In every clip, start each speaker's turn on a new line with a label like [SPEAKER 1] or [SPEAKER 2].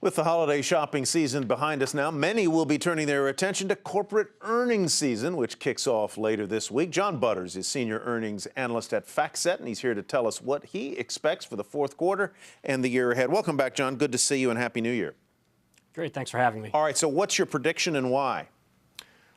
[SPEAKER 1] With the holiday shopping season behind us now, many will be turning their attention to corporate earnings season, which kicks off later this week. John Butters is senior earnings analyst at FactSet, and he's here to tell us what he expects for the fourth quarter and the year ahead. Welcome back, John. Good to see you, and Happy New Year.
[SPEAKER 2] Great. Thanks for having me.
[SPEAKER 1] All right, so what's your prediction and why?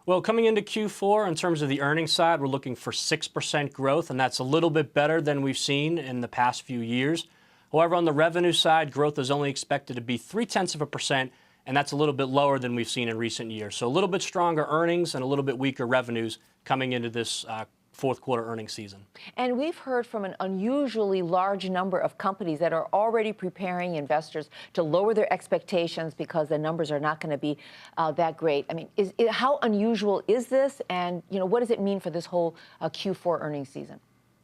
[SPEAKER 2] Well, coming into Q4, in terms of the earnings side, we're looking for 6% growth, and that's a little bit better than we've seen in the past few years. However, on the revenue side, growth is only expected to be 0.3%, and that's a little bit lower than we've seen in recent years. So a little bit stronger earnings and a little bit weaker revenues coming into this fourth quarter earnings season.
[SPEAKER 3] And we've heard from an unusually large number of companies that are already preparing investors to lower their expectations because the numbers are not going to be that great. I mean, how unusual is this? And, what does it mean for this whole Q4 earnings season?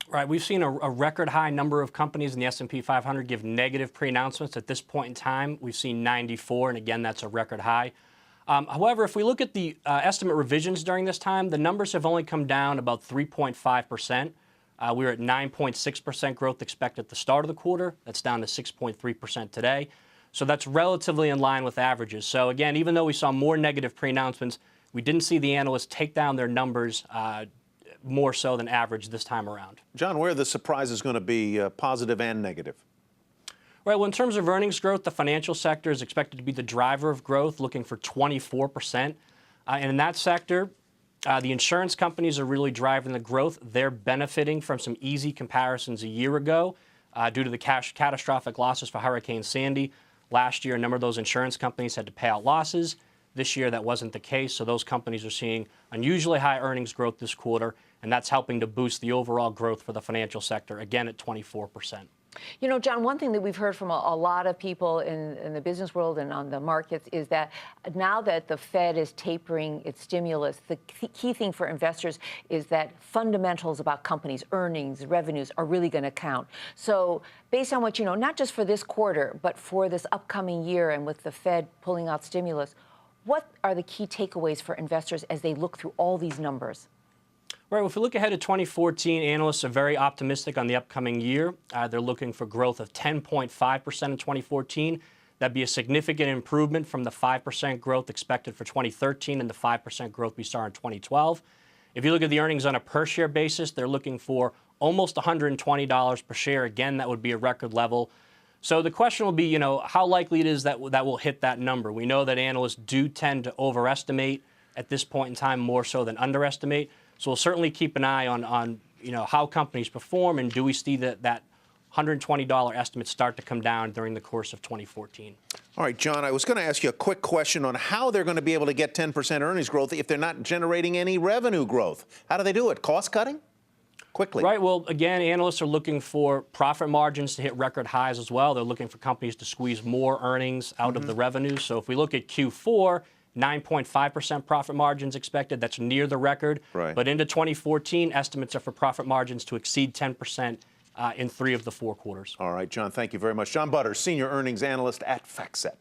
[SPEAKER 2] Right. We've seen a record high number of companies in the S&P 500 give negative pre-announcements. At this point in time, we've seen 94, and again, that's a record high. However, if we look at the estimate revisions during this time, the numbers have only come down about 3.5%. We were at 9.6% growth expected at the start of the quarter. That's down to 6.3% today. So that's relatively in line with averages. So again, even though we saw more negative pre-announcements, we didn't see the analysts take down their numbers more so than average this time around.
[SPEAKER 1] John, where are the surprises going to be positive and negative?
[SPEAKER 2] Right. Well, in terms of earnings growth, the financial sector is expected to be the driver of growth, looking for 24%. And in that sector, the insurance companies are really driving the growth. They're benefiting from some easy comparisons a year ago due to the catastrophic losses for Hurricane Sandy. Last year, a number of those insurance companies had to pay out losses. This year, that wasn't the case, so those companies are seeing unusually high earnings growth this quarter, and that's helping to boost the overall growth for the financial sector, again at 24%.
[SPEAKER 3] John, one thing that we've heard from a lot of people in the business world and on the markets is that now that the Fed is tapering its stimulus, the key thing for investors is that fundamentals about companies' earnings, revenues are really going to count. So based on what you know, not just for this quarter, but for this upcoming year and with the Fed pulling out stimulus, what are the key takeaways for investors as they look through all these numbers?
[SPEAKER 2] Right. Well, if we look ahead to 2014, analysts are very optimistic on the upcoming year. They're looking for growth of 10.5% in 2014. That'd be a significant improvement from the 5% growth expected for 2013 and the 5% growth we saw in 2012. If you look at the earnings on a per-share basis, they're looking for almost $120 per share. Again, that would be a record level. So the question will be, how likely it is that we'll hit that number. We know that analysts do tend to overestimate at this point in time more so than underestimate. So we'll certainly keep an eye on how companies perform, and do we see that $120 estimate start to come down during the course of 2014.
[SPEAKER 1] All right, John, I was going to ask you a quick question on how they're going to be able to get 10% earnings growth if they're not generating any revenue growth. How do they do it? Cost cutting? Quickly. Right.
[SPEAKER 2] Well, again, analysts are looking for profit margins to hit record highs as well. They're looking for companies to squeeze more earnings out of the revenue. So if we look at Q4, 9.5% profit margins expected. That's near the record.
[SPEAKER 1] Right.
[SPEAKER 2] But into 2014, estimates are for profit margins to exceed 10% in 3 of the 4 quarters.
[SPEAKER 1] All right, John, thank you very much. John Butters, senior earnings analyst at FactSet.